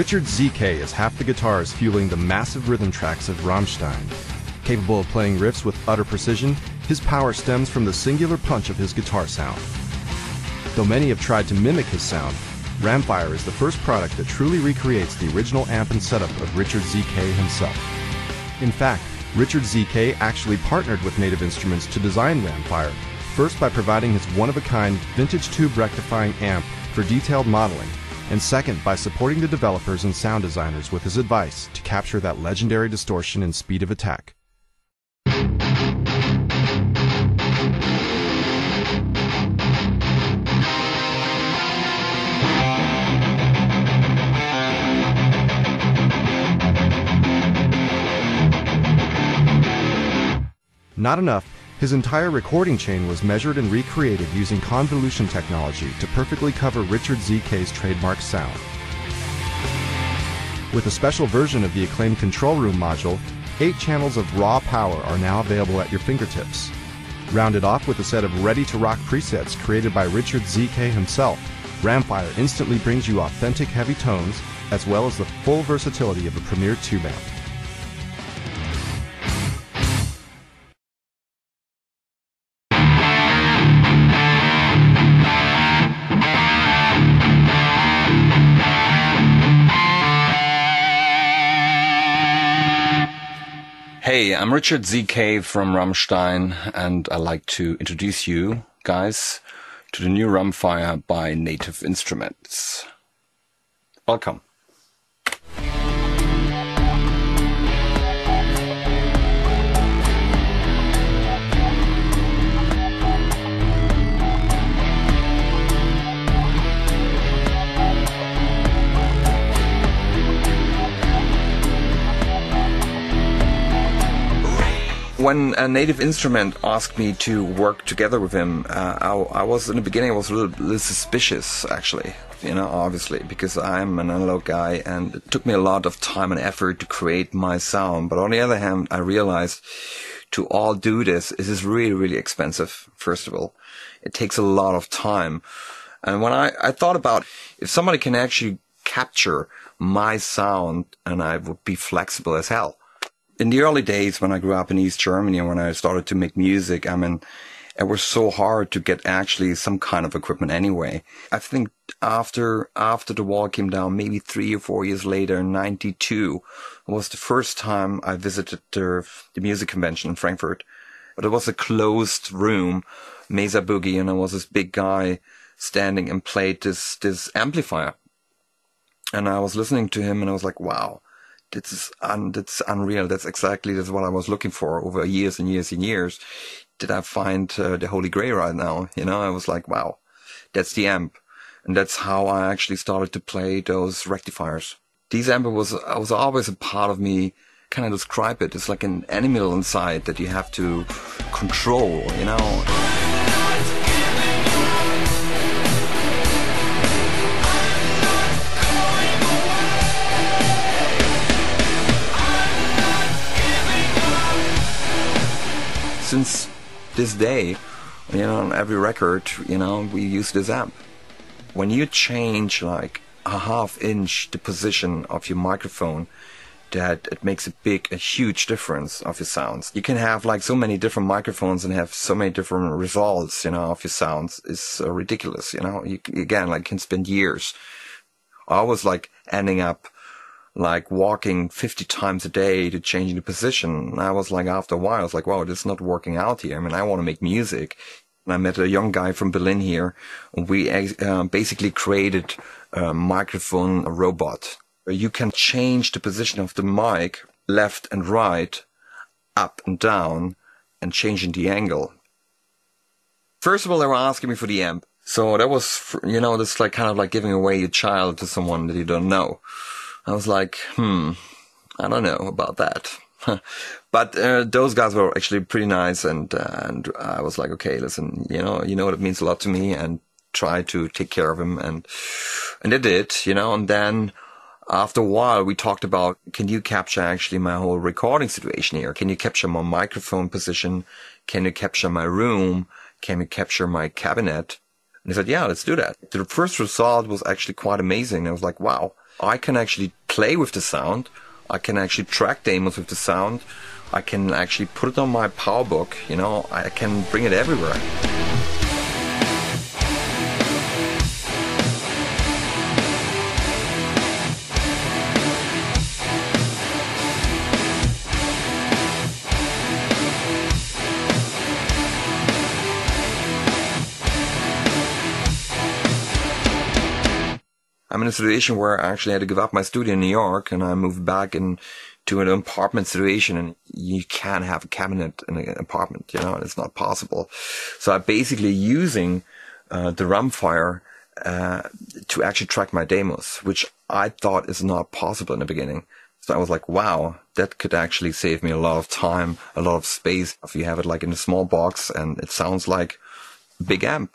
Richard ZK is half the guitars fueling the massive rhythm tracks of Rammstein. Capable of playing riffs with utter precision, his power stems from the singular punch of his guitar sound. Though many have tried to mimic his sound, RAMMFIRE is the first product that truly recreates the original amp and setup of Richard ZK himself. In fact, Richard ZK actually partnered with Native Instruments to design RAMMFIRE, first by providing his one-of-a-kind vintage tube rectifying amp for detailed modeling, and second by supporting the developers and sound designers with his advice to capture that legendary distortion and speed of attack. Not enough, his entire recording chain was measured and recreated using convolution technology to perfectly cover Richard ZK's trademark sound. With a special version of the acclaimed control room module, 8 channels of raw power are now available at your fingertips. Rounded off with a set of ready-to-rock presets created by Richard ZK himself, RAMMFIRE instantly brings you authentic heavy tones as well as the full versatility of a premier tube amp. Hey, I'm Richard ZK from Rammstein, and I'd like to introduce you guys to the new RAMMFIRE by Native Instruments. Welcome. When a Native Instrument asked me to work together with him, I was in the beginning I was a little suspicious, actually, obviously, because I'm an analog guy and it took me a lot of time and effort to create my sound. But on the other hand, I realized to all do this is really, really expensive, first of all. It takes a lot of time. And when I thought about if somebody can actually capture my sound, and I would be flexible as hell. In the early days when I grew up in East Germany and when I started to make music, it was so hard to get actually some kind of equipment anyway. I think after the wall came down, maybe 3 or 4 years later, in '92, was the first time I visited the music convention in Frankfurt. But it was a closed room, Mesa Boogie, and there was this big guy standing and played this amplifier. And I was listening to him and I was like, wow. That's unreal. That's what I was looking for over years and years and years. Did I find the Holy Grail right now? I was like, wow, that's the amp. And that's how I actually started to play those rectifiers. These amp was always a part of me. Can I describe it? It's like an animal inside that you have to control, Since this day, on every record, we use this amp. When you change like a half-inch the position of your microphone, that it makes a huge difference of your sounds. You can have like so many different microphones and have so many different results, of your sounds. It's ridiculous, You can spend years. I was like ending up like walking 50 times a day to changing the position. And I was like, after a while, I was like, wow, this is not working out here. I want to make music. And I met a young guy from Berlin here. And we basically created a microphone robot. You can change the position of the mic left and right, up and down, and changing the angle. First of all, they were asking me for the amp. So that was, this like kind of like giving away your child to someone that you don't know. I was like, I don't know about that. But those guys were actually pretty nice, and I was like, okay, listen, you know it means a lot to me, and try to take care of him, and they did, and then after a while we talked about, can you capture actually my whole recording situation here? Can you capture my microphone position? Can you capture my room? Can you capture my cabinet? And he said, yeah, let's do that. The first result was actually quite amazing. I was like, wow. I can actually play with the sound. I can actually track demos with the sound. I can actually put it on my PowerBook, you know, I can bring it everywhere. I'm in a situation where I actually had to give up my studio in New York, and I moved back into an apartment situation, and you can't have a cabinet in an apartment, you know, it's not possible. So I'm basically using the RAMMFIRE to actually track my demos, which I thought is not possible in the beginning. So I was like, wow, that could actually save me a lot of time, a lot of space if you have it like in a small box and it sounds like a big amp.